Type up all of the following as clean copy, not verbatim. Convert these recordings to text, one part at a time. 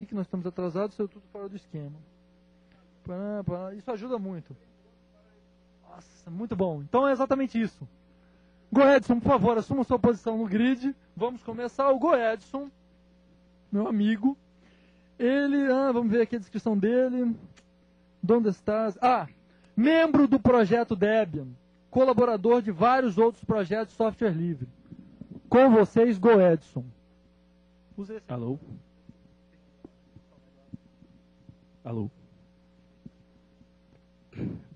que nós estamos atrasados, saiu tudo fora do esquema. Isso ajuda muito. Nossa, muito bom. Então é exatamente isso. Goedson, por favor, assuma sua posição no grid. Vamos começar. O Goedson, meu amigo, ele, vamos ver aqui a descrição dele. Onde estás? Membro do projeto Debian, colaborador de vários outros projetos de software livre. Com vocês, Goedson. Alô? Alô?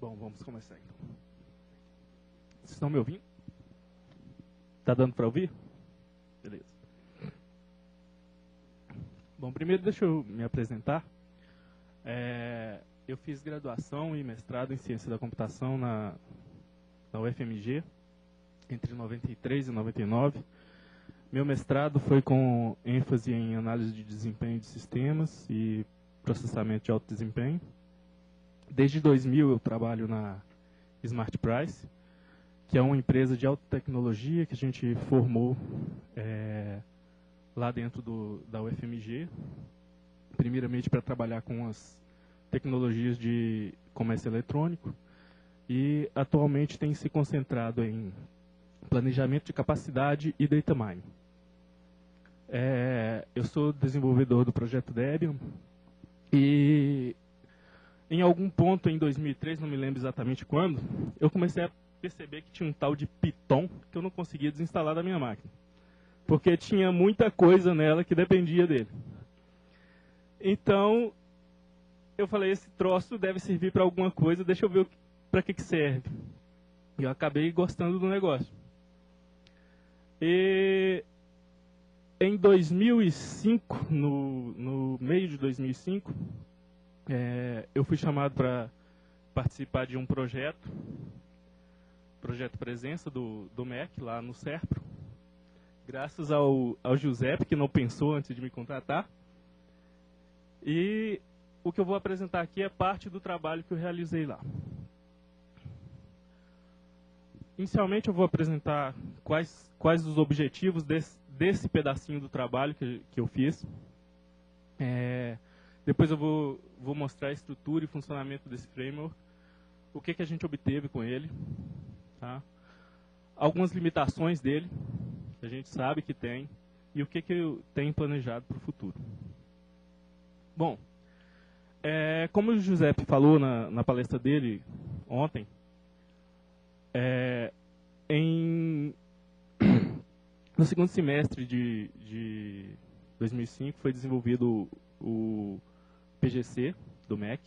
Bom, vamos começar então. Vocês estão me ouvindo? Tá dando para ouvir? Beleza. Bom, primeiro deixa eu me apresentar. Eu fiz graduação e mestrado em Ciência da Computação na UFMG, entre 93 e 99. Meu mestrado foi com ênfase em análise de desempenho de sistemas e processamento de alto desempenho. Desde 2000 eu trabalho na Smart Price, que é uma empresa de alta tecnologia que a gente formou lá dentro da UFMG, primeiramente para trabalhar com as tecnologias de comércio eletrônico, e atualmente tem se concentrado em planejamento de capacidade e data mining. Eu sou desenvolvedor do projeto Debian e em algum ponto em 2003, não me lembro exatamente quando, eu comecei a perceber que tinha um tal de Python que eu não conseguia desinstalar da minha máquina, porque tinha muita coisa nela que dependia dele. Então, eu falei, esse troço deve servir para alguma coisa, deixa eu ver para que serve. E eu acabei gostando do negócio. E em 2005, no meio de 2005, eu fui chamado para participar de um projeto Presença do MEC, lá no SERPRO, graças ao Giuseppe, que não pensou antes de me contratar. E o que eu vou apresentar aqui é parte do trabalho que eu realizei lá. Inicialmente eu vou apresentar quais os objetivos desse pedacinho do trabalho que eu fiz. Depois eu vou mostrar a estrutura e funcionamento desse framework, o que a gente obteve com ele, tá? Algumas limitações dele, que a gente sabe que tem, e o que eu tenho planejado para o futuro. Bom, como o Giuseppe falou na palestra dele ontem, no segundo semestre de 2005 foi desenvolvido o PGC do MEC,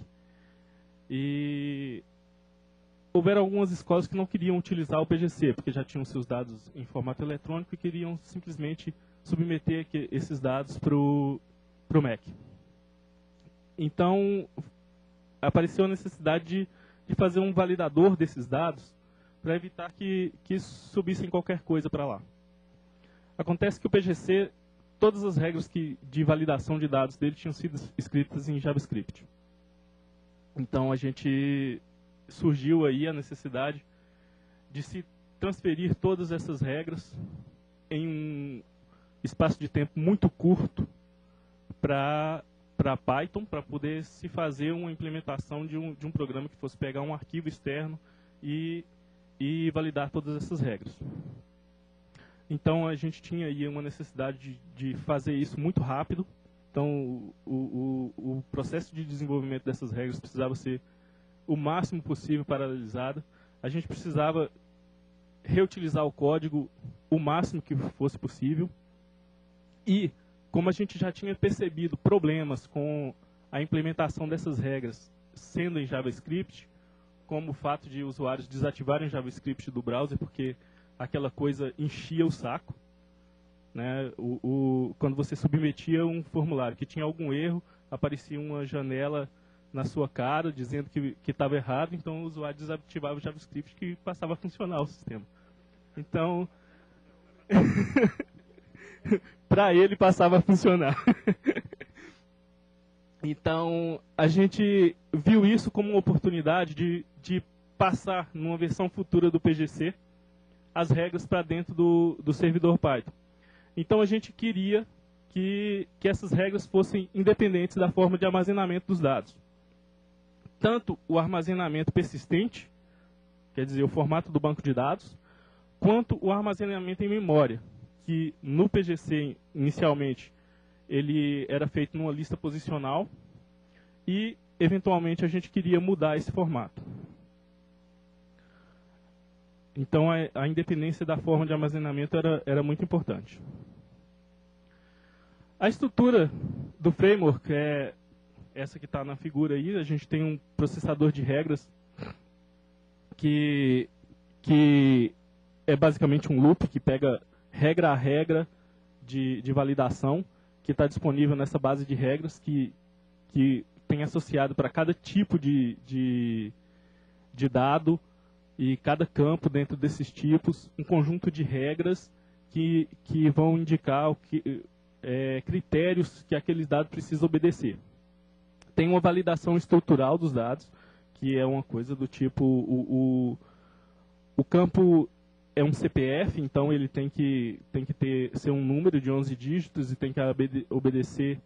e houveram algumas escolas que não queriam utilizar o PGC, porque já tinham seus dados em formato eletrônico e queriam simplesmente submeter esses dados para o MEC. Então, apareceu a necessidade de fazer um validador desses dados para evitar que subissem qualquer coisa para lá. Acontece que o PGC, todas as regras de validação de dados dele tinham sido escritas em JavaScript. Então, surgiu aí a necessidade de se transferir todas essas regras em um espaço de tempo muito curto para Python, para poder se fazer uma implementação de um programa que fosse pegar um arquivo externo e validar todas essas regras. Então, a gente tinha aí uma necessidade de fazer isso muito rápido. Então, o processo de desenvolvimento dessas regras precisava ser o máximo possível paralelizado. A gente precisava reutilizar o código o máximo que fosse possível. E, como a gente já tinha percebido problemas com a implementação dessas regras sendo em JavaScript, como o fato de usuários desativarem JavaScript do browser, porque aquela coisa enchia o saco, né? Quando você submetia um formulário que tinha algum erro, aparecia uma janela na sua cara dizendo que estava errado, então o usuário desativava o JavaScript que passava a funcionar o sistema. Então, para ele passava a funcionar. Então, a gente viu isso como uma oportunidade de passar, numa versão futura do PGC, as regras para dentro do servidor Python. Então, a gente queria que essas regras fossem independentes da forma de armazenamento dos dados. Tanto o armazenamento persistente, quer dizer, o formato do banco de dados, quanto o armazenamento em memória, que no PGC, inicialmente, ele era feito numa lista posicional e, eventualmente, a gente queria mudar esse formato. Então, a independência da forma de armazenamento era muito importante. A estrutura do framework é essa que está na figura aí. A gente tem um processador de regras que é basicamente um loop que pega regra a regra de validação, que está disponível nessa base de regras que tem associado para cada tipo de dado e cada campo dentro desses tipos um conjunto de regras que vão indicar critérios que aqueles dados precisam obedecer. Tem uma validação estrutural dos dados, que é uma coisa do tipo, o campo é um CPF, então ele tem que ser um número de 11 dígitos e tem que obedecer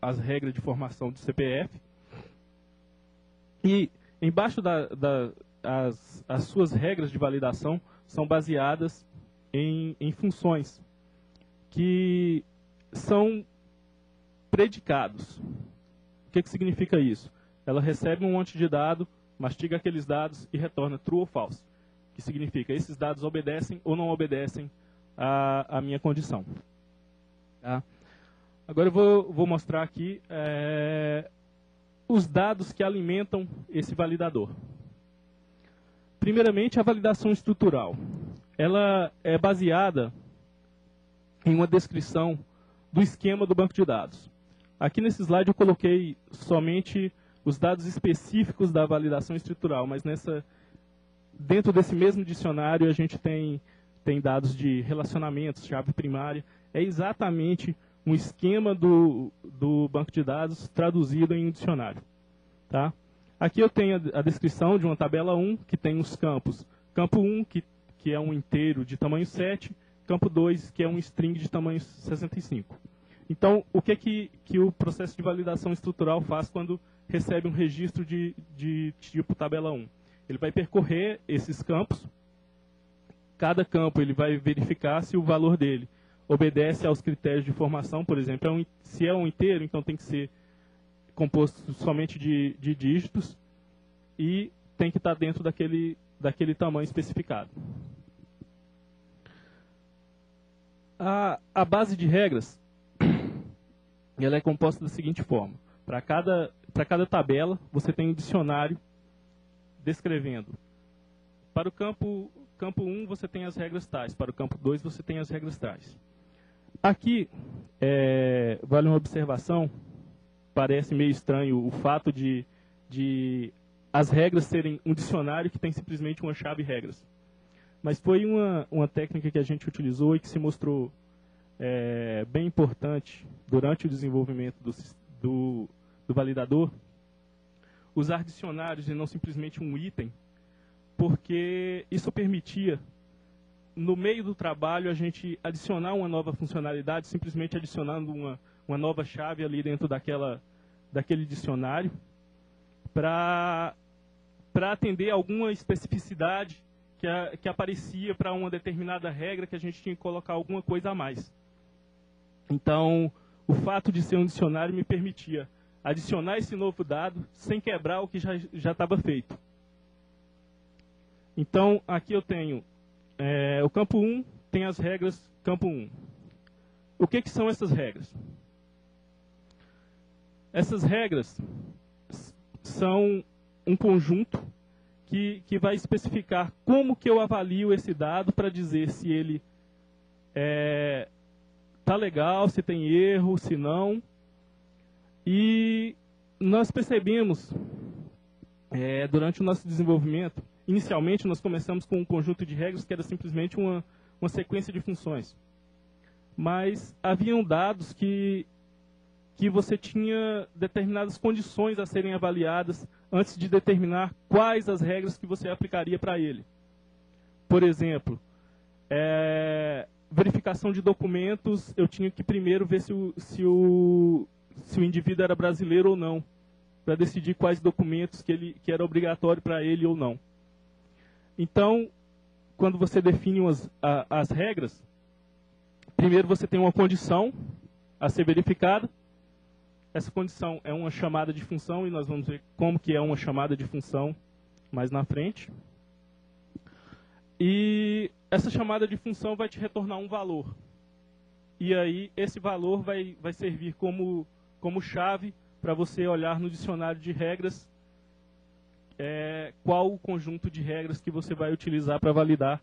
as regras de formação do CPF. E embaixo as suas regras de validação são baseadas em funções que são predicados. O que significa isso? Ela recebe um monte de dado, mastiga aqueles dados e retorna true ou false. Que significa, esses dados obedecem ou não obedecem à minha condição. Tá? Agora eu vou mostrar aqui os dados que alimentam esse validador. Primeiramente, a validação estrutural. Ela é baseada em uma descrição do esquema do banco de dados. Aqui nesse slide eu coloquei somente os dados específicos da validação estrutural, mas dentro desse mesmo dicionário a gente tem dados de relacionamentos, chave primária. É exatamente um esquema do banco de dados traduzido em um dicionário. Tá? Aqui eu tenho a descrição de uma tabela 1, que tem os campos. Campo 1, que é um inteiro de tamanho 7, campo 2, que é um string de tamanho 65. Então, o que o processo de validação estrutural faz quando recebe um registro de tipo tabela 1? Ele vai percorrer esses campos. Cada campo ele vai verificar se o valor dele obedece aos critérios de formação, por exemplo. Se é um inteiro, então tem que ser composto somente de dígitos e tem que estar dentro daquele tamanho especificado. A base de regras ela é composta da seguinte forma. Para cada tabela, você tem um dicionário descrevendo. Para o campo 1, você tem as regras tais. Para o campo 2, você tem as regras tais. Aqui, vale uma observação. Parece meio estranho o fato de as regras serem um dicionário que tem simplesmente uma chave regras. Mas foi uma técnica que a gente utilizou e que se mostrou bem importante durante o desenvolvimento do validador, usar dicionários e não simplesmente um item, porque isso permitia, no meio do trabalho, a gente adicionar uma nova funcionalidade, simplesmente adicionando uma nova chave ali dentro daquele dicionário, para atender alguma especificidade que aparecia para uma determinada regra que a gente tinha que colocar alguma coisa a mais. Então, o fato de ser um dicionário me permitia adicionar esse novo dado sem quebrar o que já estava feito. Então, aqui eu tenho o campo 1, tem as regras campo 1. O que são essas regras? Essas regras são um conjunto que vai especificar como que eu avalio esse dado para dizer se ele está legal, se tem erro, se não. E nós percebemos, durante o nosso desenvolvimento, inicialmente nós começamos com um conjunto de regras que era simplesmente uma sequência de funções. Mas haviam dados que você tinha determinadas condições a serem avaliadas antes de determinar quais as regras que você aplicaria para ele. Por exemplo, verificação de documentos, eu tinha que primeiro ver se o indivíduo era brasileiro ou não, para decidir quais documentos que era obrigatório para ele ou não. Então, quando você define as regras, primeiro você tem uma condição a ser verificada. Essa condição é uma chamada de função, e nós vamos ver como que é uma chamada de função mais na frente. E essa chamada de função vai te retornar um valor. E aí esse valor vai servir como chave para você olhar no dicionário de regras qual o conjunto de regras que você vai utilizar para validar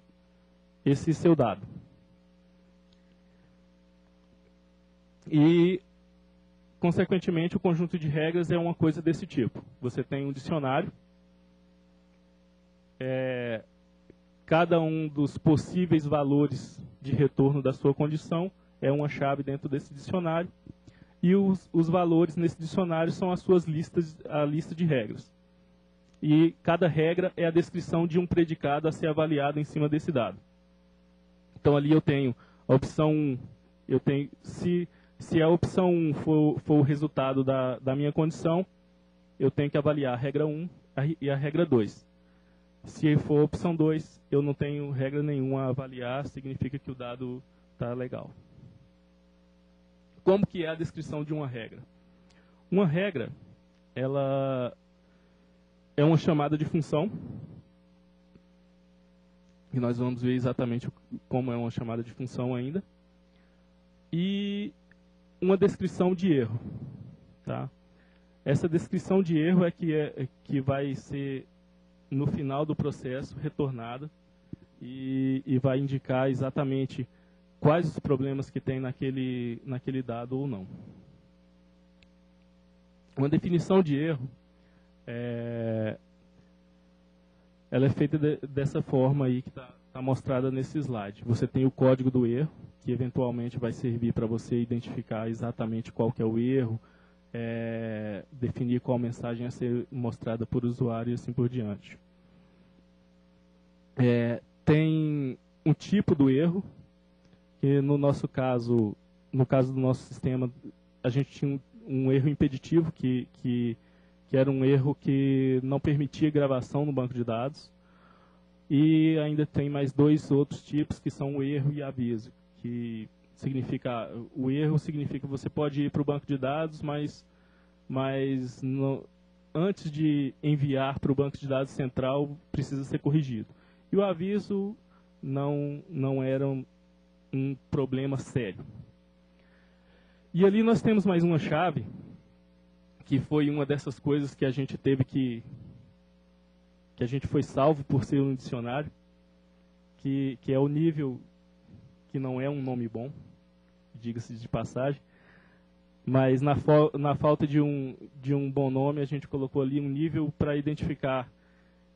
esse seu dado. E, consequentemente, o conjunto de regras é uma coisa desse tipo. Você tem um dicionário. Cada um dos possíveis valores de retorno da sua condição é uma chave dentro desse dicionário. E os valores nesse dicionário são as suas a lista de regras. E cada regra é a descrição de um predicado a ser avaliado em cima desse dado. Então ali eu tenho a opção 1, se a opção 1 for o resultado da minha condição, eu tenho que avaliar a regra 1 e a regra 2. Se for a opção 2, eu não tenho regra nenhuma a avaliar, significa que o dado está legal. Como que é a descrição de uma regra? Uma regra, ela é uma chamada de função, e nós vamos ver exatamente como é uma chamada de função ainda, e uma descrição de erro. Tá? Essa descrição de erro é que vai ser, no final do processo, retornada e vai indicar exatamente quais os problemas que tem naquele dado ou não. Uma definição de erro, ela é feita dessa forma aí que está mostrada nesse slide. Você tem o código do erro, que eventualmente vai servir para você identificar exatamente qual que é o erro, definir qual mensagem a ser mostrada por usuário e assim por diante. Tem um tipo do erro, que no nosso caso, no caso do nosso sistema, a gente tinha um erro impeditivo, que era um erro que não permitia gravação no banco de dados. E ainda tem mais dois outros tipos, que são o erro e aviso. Que significa, o erro significa que você pode ir para o banco de dados, mas antes de enviar para o banco de dados central, precisa ser corrigido. E o aviso não era um problema sério. E ali nós temos mais uma chave, que foi uma dessas coisas que a gente teve que a gente foi salvo por ser um dicionário, que é o nível, que não é um nome bom, diga-se de passagem, mas na falta de um bom nome, a gente colocou ali um nível para identificar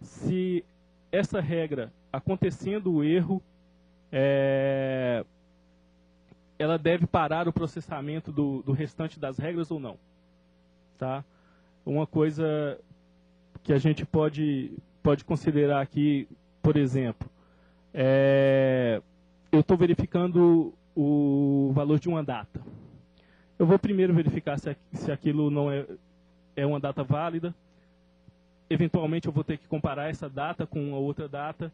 se essa regra, acontecendo o erro, ela deve parar o processamento do restante das regras ou não. Tá? Uma coisa que a gente pode considerar aqui, por exemplo, eu estou verificando o valor de uma data. Eu vou primeiro verificar se aquilo não é uma data válida. Eventualmente eu vou ter que comparar essa data com uma outra data.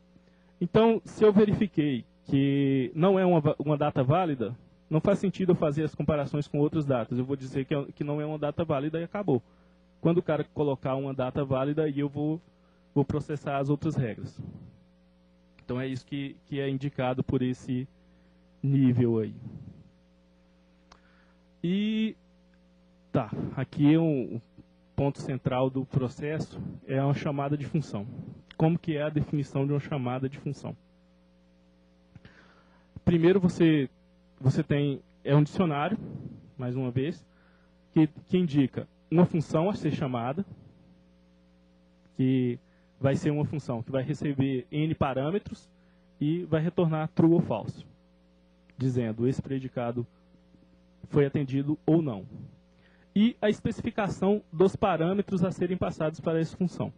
Então, se eu verifiquei que não é uma data válida, não faz sentido eu fazer as comparações com outras datas. Eu vou dizer que não é uma data válida e acabou. Quando o cara colocar uma data válida, aí eu vou processar as outras regras. Então é isso que é indicado por esse nível aí. E tá, aqui é um ponto central do processo, é uma chamada de função. Como que é a definição de uma chamada de função? Primeiro você tem um dicionário, mais uma vez, que indica uma função a ser chamada, que vai ser uma função que vai receber N parâmetros e vai retornar true ou false, dizendo esse predicado foi atendido ou não. E a especificação dos parâmetros a serem passados para essa função.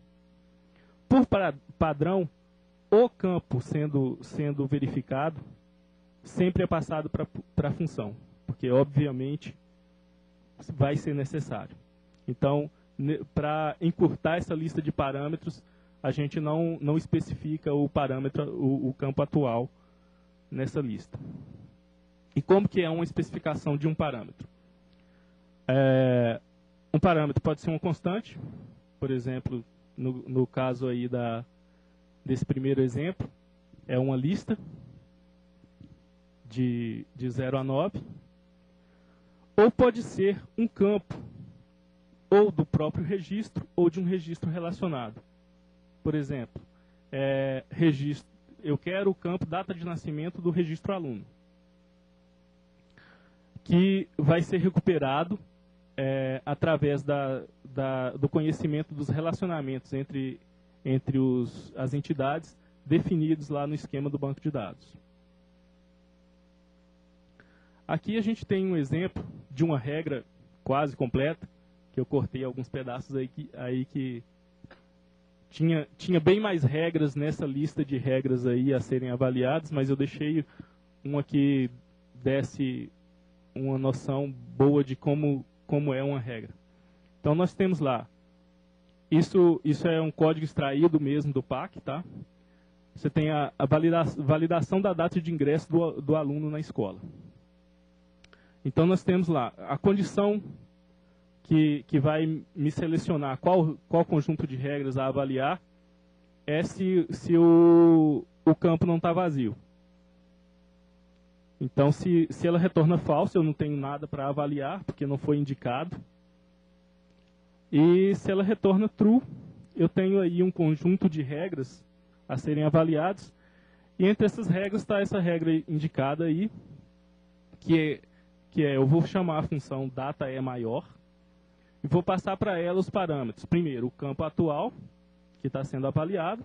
Por padrão, o campo sendo verificado sempre é passado para a função, porque obviamente vai ser necessário. Então, para encurtar essa lista de parâmetros, a gente não especifica o parâmetro, o campo atual nessa lista. E como que é uma especificação de um parâmetro? Um parâmetro pode ser uma constante, por exemplo, no caso aí desse primeiro exemplo, é uma lista de 0 a 9, ou pode ser um campo, ou do próprio registro, ou de um registro relacionado. Por exemplo, eu quero o campo data de nascimento do registro aluno, que vai ser recuperado através do conhecimento dos relacionamentos entre as entidades definidos lá no esquema do banco de dados. Aqui a gente tem um exemplo de uma regra quase completa, que eu cortei alguns pedaços aí que tinha bem mais regras nessa lista de regras aí a serem avaliadas, mas eu deixei uma que desse uma noção boa de como é uma regra. Então nós temos lá, isso é um código extraído mesmo do PAC, tá? Você tem a validação da data de ingresso do aluno na escola. Então nós temos lá a condição que vai me selecionar qual conjunto de regras a avaliar é se o campo não está vazio. Então, se ela retorna falso, eu não tenho nada para avaliar, porque não foi indicado. E se ela retorna true, eu tenho aí um conjunto de regras a serem avaliadas. E entre essas regras está essa regra indicada aí, que eu vou chamar a função data é maior, e vou passar para ela os parâmetros. Primeiro, o campo atual, que está sendo avaliado,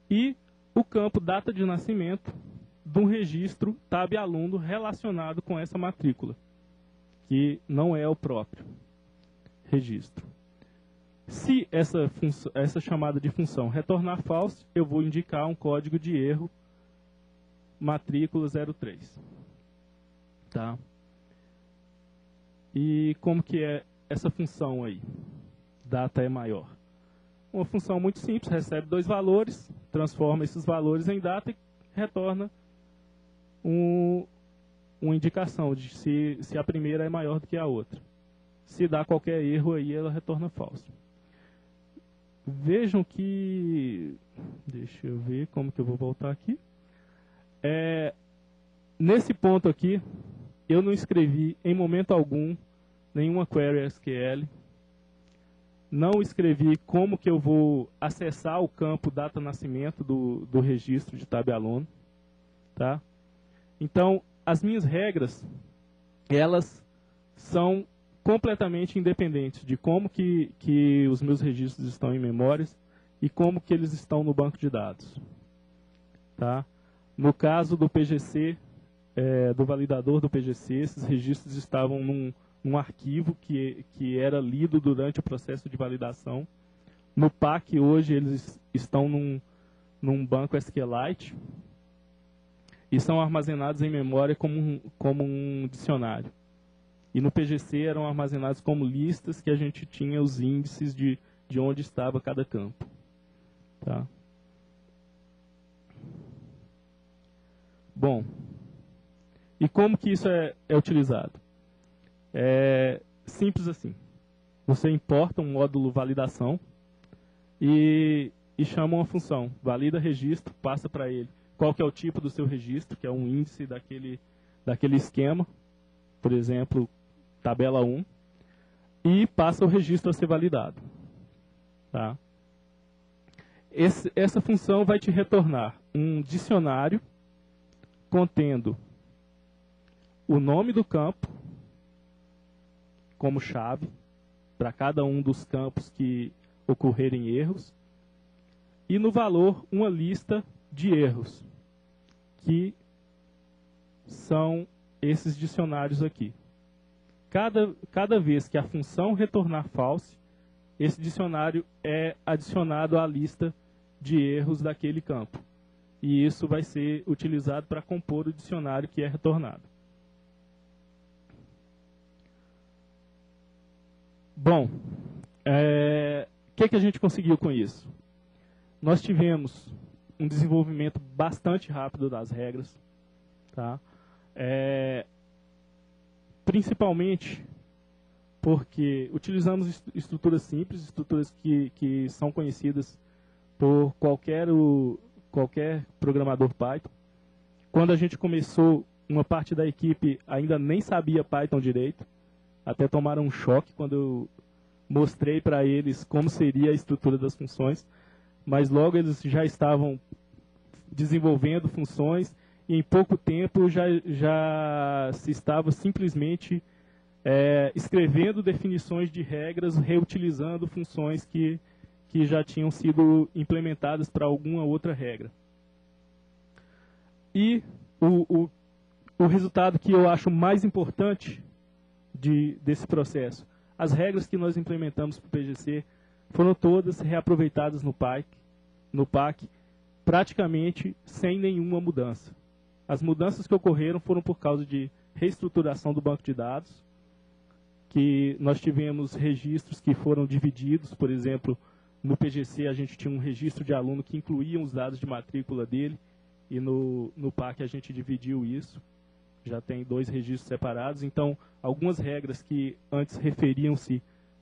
e o campo data de nascimento de um registro tab aluno relacionado com essa matrícula, que não é o próprio registro. Se essa chamada de função retornar falso, eu vou indicar um código de erro matrícula 03. Tá? E como que é essa função aí? Data é maior. Uma função muito simples, recebe 2 valores, transforma esses valores em data e retorna uma indicação de se a primeira é maior do que a outra. Se dá qualquer erro aí, ela retorna falso. Vejam que... Deixa eu ver como que eu vou voltar aqui. Nesse ponto aqui, eu não escrevi em momento algum nenhuma query SQL. Não escrevi como que eu vou acessar o campo data nascimento do registro de tab aluno. Tá? Então, as minhas regras, elas são completamente independentes de como que os meus registros estão em memórias e como que eles estão no banco de dados. Tá? No caso do PGC, do validador do PGC, esses registros estavam num arquivo que era lido durante o processo de validação. No PAC, hoje, eles estão num banco SQLite e são armazenados em memória como um dicionário. E no PGC eram armazenados como listas que a gente tinha os índices de onde estava cada campo. Tá? Bom, e como que isso é utilizado? É simples assim. Você importa um módulo validação e chama uma função. Valida registro, passa para ele qual que é o tipo do seu registro, que é um índice daquele esquema, por exemplo, tabela 1, e passa o registro a ser validado. Tá? Essa função vai te retornar um dicionário contendo o nome do campo como chave para cada um dos campos que ocorrerem erros e no valor uma lista de erros, que são esses dicionários aqui. Cada vez que a função retornar false, esse dicionário é adicionado à lista de erros daquele campo. e isso vai ser utilizado para compor o dicionário que é retornado. Bom, o que a gente conseguiu com isso? Nós tivemos um desenvolvimento bastante rápido das regras, tá? Principalmente porque utilizamos estruturas simples, estruturas que são conhecidas por qualquer programador Python. Quando a gente começou, uma parte da equipe ainda nem sabia Python direito, até tomaram um choque quando eu mostrei para eles como seria a estrutura das funções, mas logo eles já estavam desenvolvendo funções e em pouco tempo já se estava simplesmente escrevendo definições de regras, reutilizando funções que já tinham sido implementadas para alguma outra regra. E o resultado que eu acho mais importante desse processo, as regras que nós implementamos para o PGC foram todas reaproveitadas no PAC, praticamente sem nenhuma mudança. As mudanças que ocorreram foram por causa de reestruturação do banco de dados, que nós tivemos registros que foram divididos. Por exemplo, no PGC a gente tinha um registro de aluno que incluía os dados de matrícula dele, e no PAC a gente dividiu isso. Já tem 2 registros separados. Então, algumas regras que antes referiam-se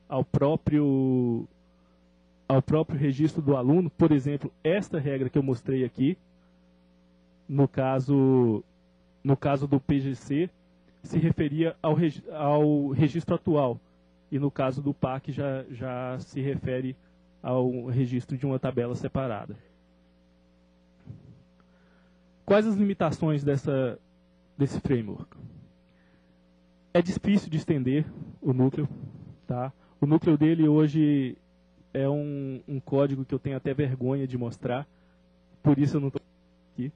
ao próprio registro do aluno, por exemplo, esta regra que eu mostrei aqui, no caso do PGC, se referia ao registro atual, e no caso do PAC já se refere ao registro de uma tabela separada. Quais as limitações desse framework? É difícil de estender o núcleo, tá? O núcleo dele hoje é um código que eu tenho até vergonha de mostrar, por isso eu não estou aqui.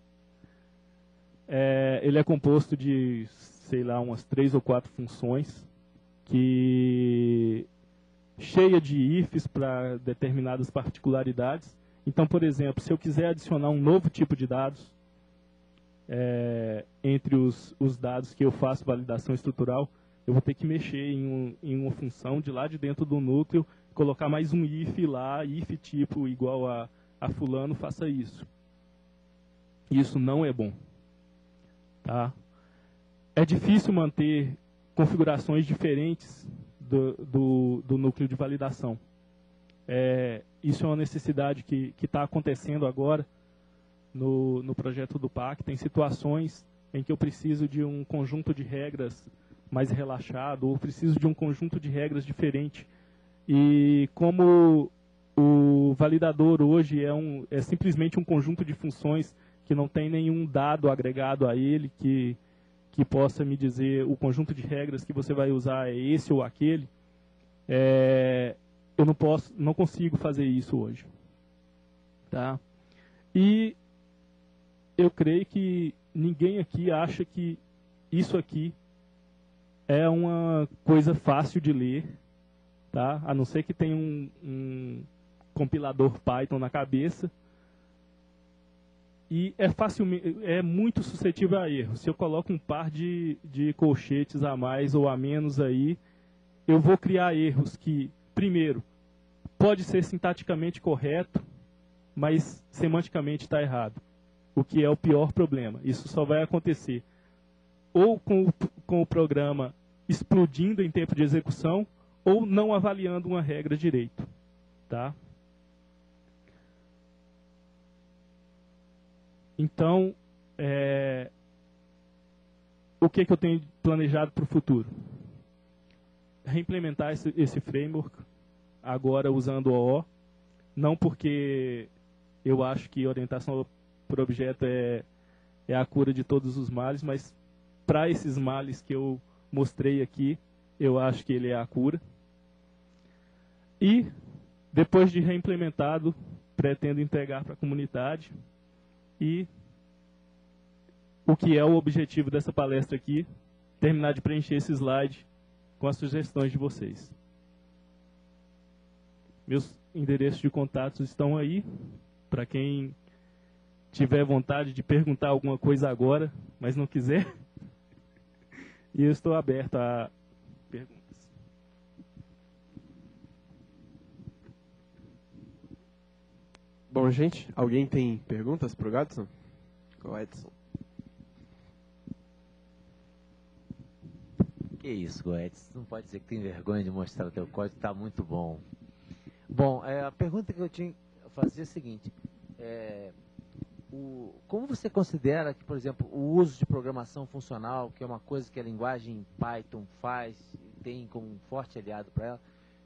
Ele é composto de, sei lá, umas 3 ou 4 funções, cheia de ifs para determinadas particularidades. Então, por exemplo, se eu quiser adicionar um novo tipo de dados, entre os dados que eu faço validação estrutural, eu vou ter que mexer em uma função de lá de dentro do núcleo, colocar mais um if lá, if tipo igual a fulano, faça isso. Isso não é bom. Tá? É difícil manter configurações diferentes do núcleo de validação. Isso é uma necessidade que está acontecendo agora no projeto do PAC. Tem situações em que eu preciso de um conjunto de regras mais relaxado, ou preciso de um conjunto de regras diferente. E como o validador hoje é simplesmente um conjunto de funções que não tem nenhum dado agregado a ele que possa me dizer o conjunto de regras que você vai usar é esse ou aquele, eu não consigo fazer isso hoje. Tá? E eu creio que ninguém aqui acha que isso aqui é uma coisa fácil de ler, tá? A não ser que tenha um compilador Python na cabeça. E é muito suscetível a erro. Se eu coloco um par de colchetes a mais ou a menos aí, eu vou criar erros que, primeiro, pode ser sintaticamente correto, mas semanticamente está errado. O que é o pior problema. Isso só vai acontecer ou com o programa explodindo em tempo de execução, ou não avaliando uma regra direito. Tá? Então, o que eu tenho planejado para o futuro? Reimplementar esse framework, agora usando OO, não porque eu acho que orientação por objeto é a cura de todos os males, mas para esses males que eu mostrei aqui, eu acho que ele é a cura. E, depois de reimplementado, pretendo entregar para a comunidade. E o que é o objetivo dessa palestra aqui, terminar de preencher esse slide com as sugestões de vocês. Meus endereços de contatos estão aí, para quem tiver vontade de perguntar alguma coisa agora, mas não quiser. E eu estou aberto a perguntas. Bom, gente, alguém tem perguntas para o Edson? O Edson. Que isso, Goetz, não pode dizer que tem vergonha de mostrar o teu código, está muito bom. Bom, a pergunta que eu tinha que fazer é a seguinte, como você considera que, por exemplo, o uso de programação funcional, que é uma coisa que a linguagem Python faz, tem como um forte aliado para ela,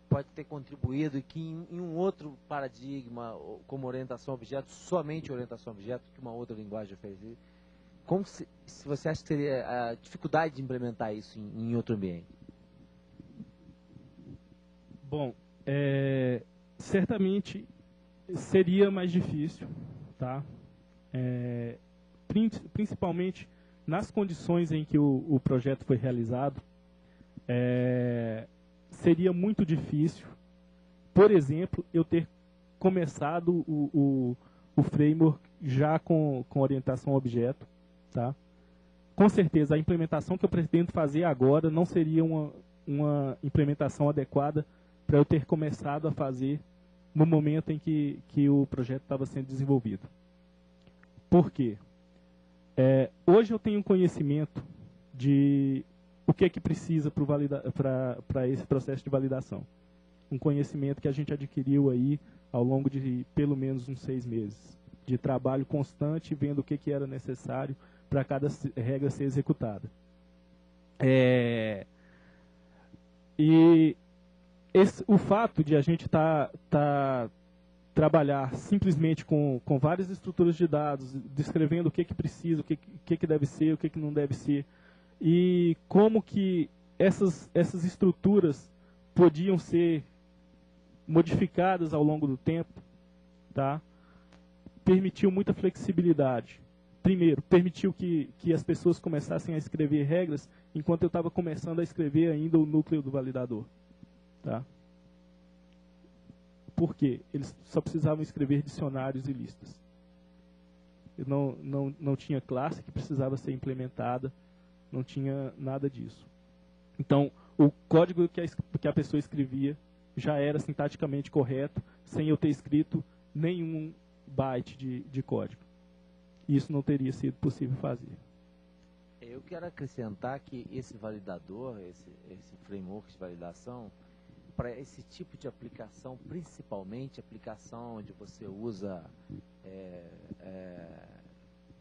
pode ter contribuído e que em um outro paradigma, como orientação a objeto, somente orientação a objeto, que uma outra linguagem oferece, como se você acha que seria a dificuldade de implementar isso em outro ambiente? Bom, certamente seria mais difícil, tá? Principalmente nas condições em que o projeto foi realizado, seria muito difícil, por exemplo, eu ter começado o framework já com orientação a objeto, tá? Com certeza, a implementação que eu pretendo fazer agora não seria uma implementação adequada para eu ter começado a fazer no momento em que o projeto estava sendo desenvolvido. Por quê? Hoje eu tenho conhecimento de o que é que precisa para esse processo de validação. Um conhecimento que a gente adquiriu aí ao longo de pelo menos uns 6 meses, de trabalho constante, vendo o que era necessário para cada regra ser executada. O fato de a gente trabalhar simplesmente com várias estruturas de dados, descrevendo o que precisa, o que deve ser, o que não deve ser, e como que essas estruturas podiam ser modificadas ao longo do tempo, tá? Permitiu muita flexibilidade. Primeiro, permitiu que as pessoas começassem a escrever regras enquanto eu estava começando a escrever ainda o núcleo do validador. Tá? Por quê? Eles só precisavam escrever dicionários e listas. Não tinha classe que precisava ser implementada, não tinha nada disso. Então, o código que a pessoa escrevia já era sintaticamente correto, sem eu ter escrito nenhum byte de código. Isso não teria sido possível fazer. Eu quero acrescentar que esse validador, esse framework de validação, para esse tipo de aplicação, principalmente aplicação onde você usa,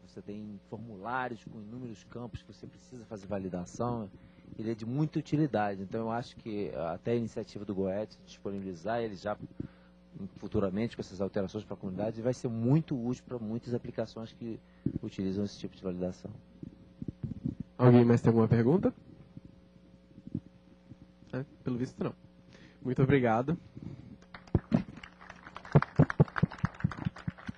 você tem formulários com inúmeros campos que você precisa fazer validação, ele é de muita utilidade. Então eu acho que até a iniciativa do Goethe de disponibilizar ele já futuramente com essas alterações para a comunidade vai ser muito útil para muitas aplicações que utilizam esse tipo de validação. Alguém mais tem alguma pergunta? Pelo visto não. Muito obrigado.